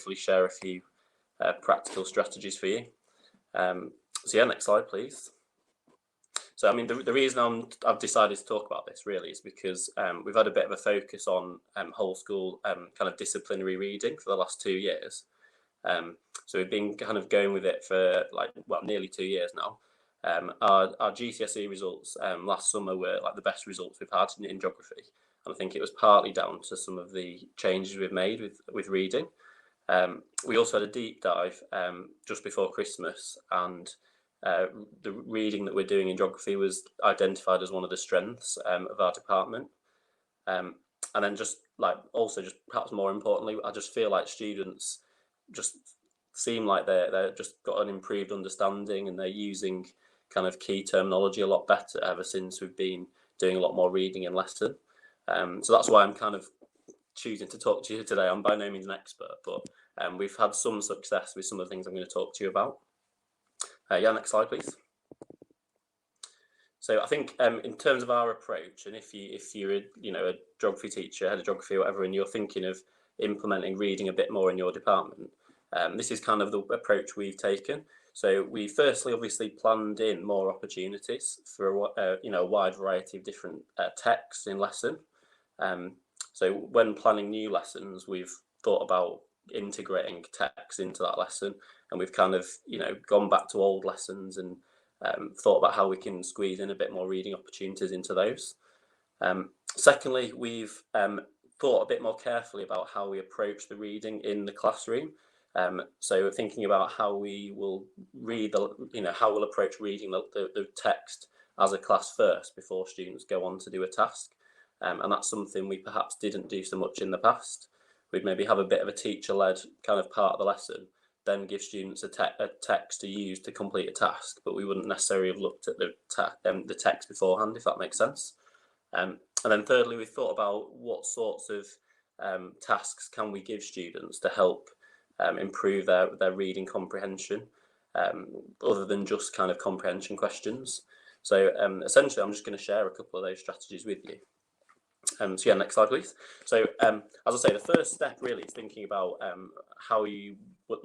hopefully share a few practical strategies for you. So yeah, next slide, please. So, I mean, the reason I've decided to talk about this really is because we've had a bit of a focus on whole school kind of disciplinary reading for the last 2 years. So we've been kind of going with it for nearly 2 years now. Our GCSE results last summer were like the best results we've had in geography. And I think it was partly down to some of the changes we've made with reading. We also had a deep dive just before Christmas, and the reading that we're doing in geography was identified as one of the strengths of our department. And then just perhaps more importantly, I just feel like students just seem like they're just got an improved understanding, and they're using kind of key terminology a lot better ever since we've been doing a lot more reading in lesson. So that's why I'm kind of choosing to talk to you today. I'm by no means an expert, but we've had some success with some of the things I'm going to talk to you about. Yeah, next slide, please. So I think in terms of our approach, and if you're a geography teacher, head of geography or whatever, and you're thinking of implementing reading a bit more in your department, this is kind of the approach we've taken. So we firstly obviously planned in more opportunities for a wide variety of different texts in lesson. So when planning new lessons, we've thought about integrating text into that lesson, and we've kind of gone back to old lessons and thought about how we can squeeze in a bit more reading opportunities into those. Secondly, we've thought a bit more carefully about how we approach the reading in the classroom. So thinking about how we will read how we'll approach reading the text as a class first before students go on to do a task. And that's something we perhaps didn't do so much in the past. We'd maybe have a bit of a teacher-led kind of part of the lesson, then give students a text to use to complete a task, but we wouldn't necessarily have looked at the text beforehand, if that makes sense. And then thirdly, we thought about what sorts of tasks can we give students to help improve their reading comprehension, other than just kind of comprehension questions. So essentially, I'm just going to share a couple of those strategies with you. So yeah, next slide, please. So as I say, the first step really is thinking about how you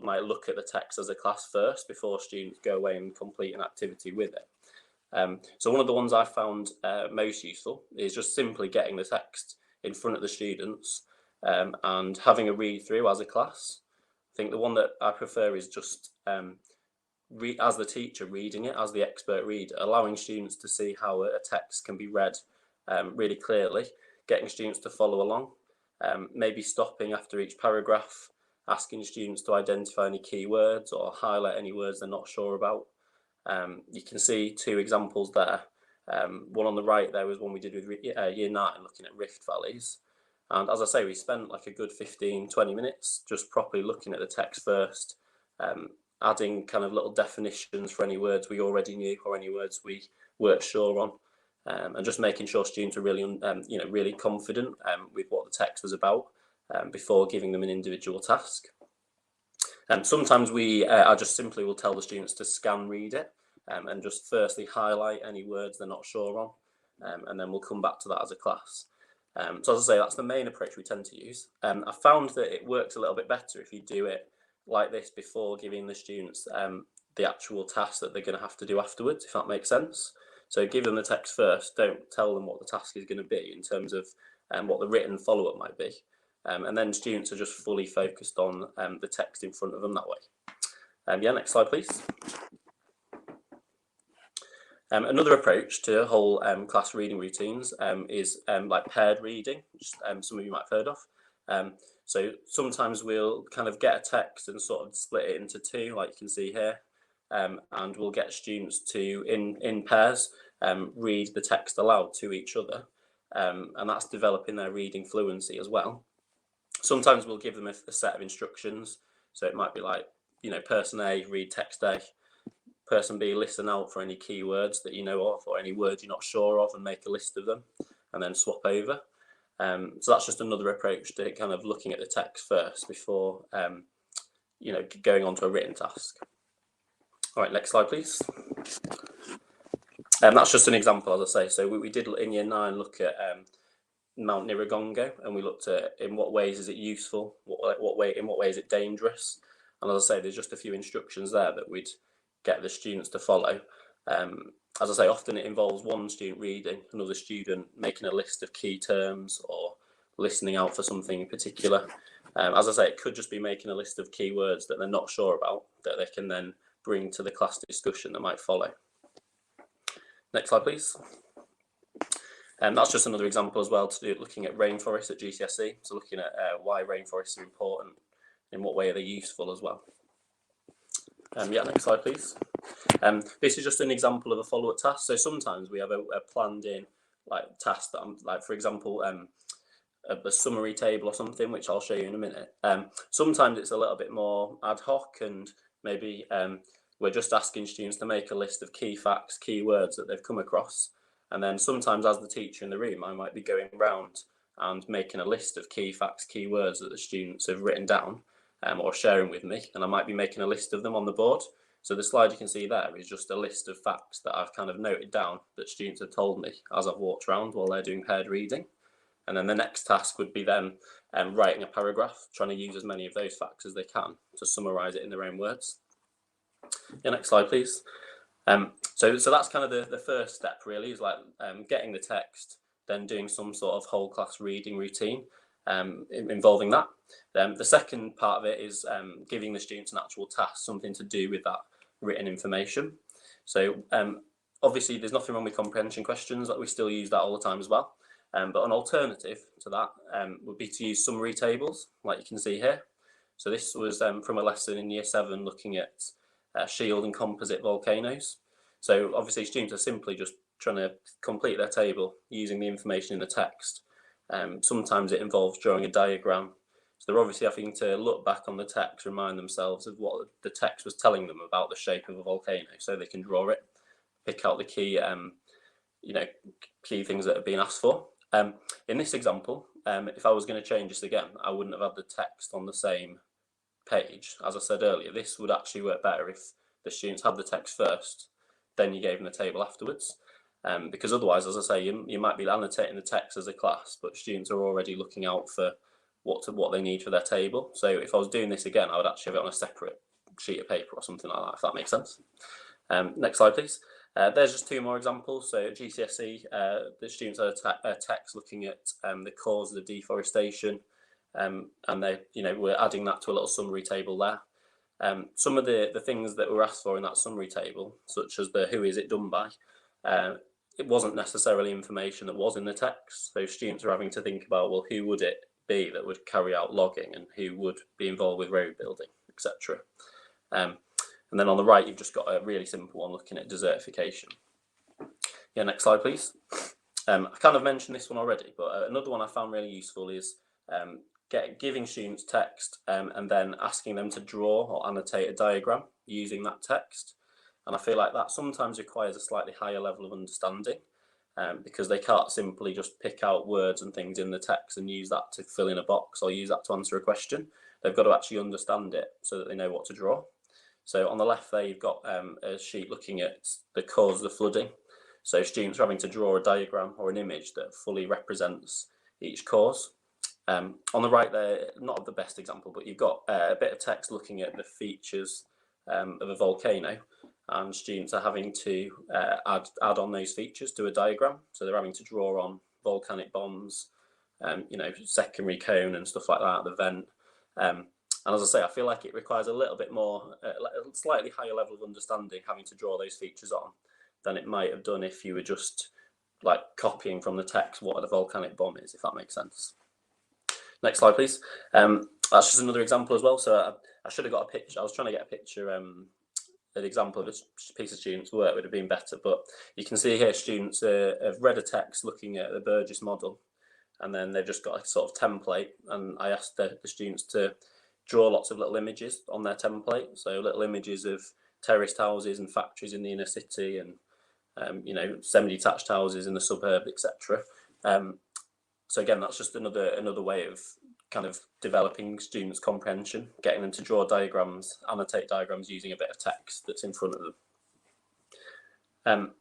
might look at the text as a class first before students go away and complete an activity with it. So one of the ones I found most useful is just simply getting the text in front of the students and having a read through as a class. I think the one that I prefer is just as the teacher reading it, as the expert reader, allowing students to see how a text can be read really clearly, getting students to follow along, maybe stopping after each paragraph, asking students to identify any keywords or highlight any words they're not sure about. You can see two examples there. One on the right there was one we did with Year 9, looking at rift valleys. And as I say, we spent like a good 15-20 minutes just properly looking at the text first, adding kind of little definitions for any words we already knew or any words we weren't sure on. And just making sure students are really, really confident with what the text was about before giving them an individual task. Sometimes I just simply will tell the students to scan read it and just firstly highlight any words they're not sure on, and then we'll come back to that as a class. So as I say, that's the main approach we tend to use. I found that it works a little bit better if you do it like this before giving the students the actual task that they're going to have to do afterwards, if that makes sense. So give them the text first, don't tell them what the task is going to be in terms of what the written follow-up might be. And then students are just fully focused on the text in front of them that way. Yeah, next slide, please. Another approach to whole class reading routines is like paired reading, which some of you might have heard of. So sometimes we'll kind of get a text and sort of split it into two, like you can see here. And we'll get students to, in pairs, read the text aloud to each other. And that's developing their reading fluency as well. Sometimes we'll give them a set of instructions. So it might be like, person A, read text A. Person B, listen out for any keywords that you know of or any words you're not sure of and make a list of them and then swap over. So that's just another approach to kind of looking at the text first before, going on to a written task. All right, next slide, please. That's just an example, as I say. So we did in Year 9 look at Mount Niragongo, and we looked at in what ways is it useful, in what way is it dangerous. And as I say, there's just a few instructions there that we'd get the students to follow. As I say, often it involves one student reading, another student making a list of key terms or listening out for something in particular. As I say, it could just be making a list of key words that they're not sure about that they can then bring to the class discussion that might follow. Next slide, please. That's just another example as well to do looking at rainforests at GCSE. So looking at why rainforests are important, in what way are they useful as well. Yeah, next slide, please. This is just an example of a follow-up task. So sometimes we have a planned in task that like, for example, a summary table or something, which I'll show you in a minute. Sometimes it's a little bit more ad hoc, and maybe we're just asking students to make a list of key facts, key words that they've come across. And then sometimes as the teacher in the room, I might be going around and making a list of key facts, key words that the students have written down or sharing with me. And I might be making a list of them on the board. So the slide you can see there is just a list of facts that I've kind of noted down that students have told me as I've walked around while they're doing paired reading. And then the next task would be then writing a paragraph, trying to use as many of those facts as they can to summarise it in their own words. Yeah, next slide, please. So that's kind of the first step, really, is like getting the text, then doing some sort of whole class reading routine involving that. The second part of it is giving the students an actual task, something to do with that written information. So obviously there's nothing wrong with comprehension questions, like we still use that all the time as well. But an alternative to that would be to use summary tables, like you can see here. So this was from a lesson in Year 7 looking at shield and composite volcanoes. So obviously students are simply just trying to complete their table using the information in the text. Sometimes it involves drawing a diagram. So they're obviously having to look back on the text, remind themselves of what the text was telling them about the shape of a volcano, so they can draw it, pick out the key, key things that are being asked for. In this example, if I was going to change this again, I wouldn't have had the text on the same page. As I said earlier, this would actually work better if the students had the text first, then you gave them the table afterwards. Because otherwise, as I say, you might be annotating the text as a class, but students are already looking out for what they need for their table. So if I was doing this again, I would actually have it on a separate sheet of paper or something like that, if that makes sense. Next slide, please. There's just two more examples. So at GCSE, the students had a text looking at the cause of the deforestation, and they, we're adding that to a little summary table there. Some of the things that were asked for in that summary table, such as the who is it done by, it wasn't necessarily information that was in the text. So students are having to think about, well, who would it be that would carry out logging, and who would be involved with road building, etc. And then on the right, you've just got a really simple one looking at desertification. Yeah, next slide, please. I kind of mentioned this one already, but another one I found really useful is giving students text and then asking them to draw or annotate a diagram using that text. And I feel like that sometimes requires a slightly higher level of understanding because they can't simply just pick out words and things in the text and use that to fill in a box or use that to answer a question. They've got to actually understand it so that they know what to draw. So on the left there, you've got a sheet looking at the cause of the flooding. So students are having to draw a diagram or an image that fully represents each cause. On the right there, not the best example, but you've got a bit of text looking at the features of a volcano, and students are having to add on those features to a diagram. So they're having to draw on volcanic bombs, secondary cone and stuff like that, the vent. And as I say, I feel like it requires a little bit more, a slightly higher level of understanding having to draw those features on than it might have done if you were just like copying from the text what a volcanic bomb is, if that makes sense. Next slide, please. That's just another example as well. So I should have got a picture. I was trying to get a picture, an example of a piece of students' work would have been better. But you can see here students have read a text looking at the Burgess model, and then they've just got a sort of template. And I asked the students to draw lots of little images on their template. So little images of terraced houses and factories in the inner city, and semi-detached houses in the suburb, etc. So again, that's just another way of kind of developing students' comprehension, getting them to draw diagrams, annotate diagrams using a bit of text that's in front of them.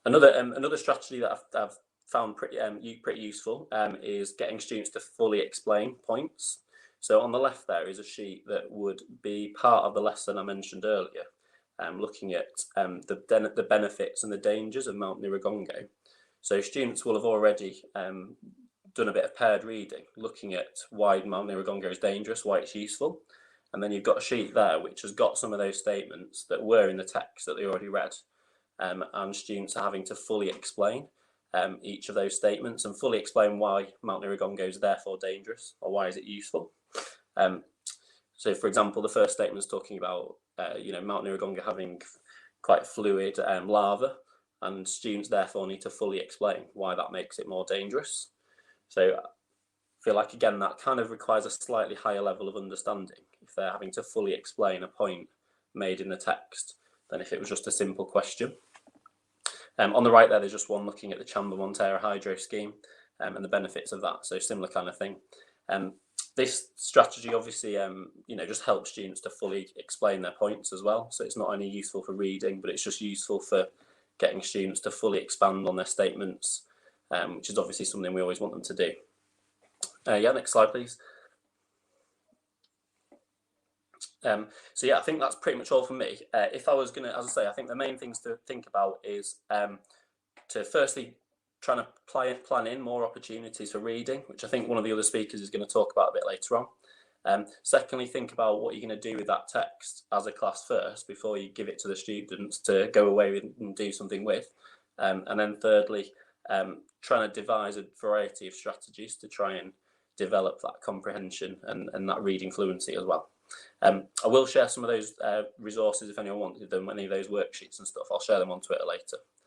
Another strategy that I've found pretty useful is getting students to fully explain points. So on the left there is a sheet that would be part of the lesson I mentioned earlier, looking at the benefits and the dangers of Mount Nyiragongo. So students will have already done a bit of paired reading, looking at why Mount Nyiragongo is dangerous, why it's useful. And then you've got a sheet there which has got some of those statements that were in the text that they already read. And students are having to fully explain each of those statements and fully explain why Mount Nyiragongo is therefore dangerous, or why is it useful. So for example, the first statement is talking about Mount Nyiragongo having quite fluid lava, and students therefore need to fully explain why that makes it more dangerous. So I feel like, again, that kind of requires a slightly higher level of understanding if they're having to fully explain a point made in the text than if it was just a simple question. On the right there's just one looking at the Chamba-Montero hydro scheme and the benefits of that, so similar kind of thing. This strategy obviously just helps students to fully explain their points as well, so it's not only useful for reading, but it's just useful for getting students to fully expand on their statements, which is obviously something we always want them to do. Yeah, next slide please. So yeah, I think that's pretty much all for me. If I was going to, as I say, I think the main things to think about is to firstly trying to plan in more opportunities for reading, which I think one of the other speakers is going to talk about a bit later on. Secondly, think about what you're going to do with that text as a class first before you give it to the students to go away with and do something with. And then thirdly, trying to devise a variety of strategies to try and develop that comprehension and that reading fluency as well. I will share some of those resources if anyone wanted them, any of those worksheets and stuff. I'll share them on Twitter later.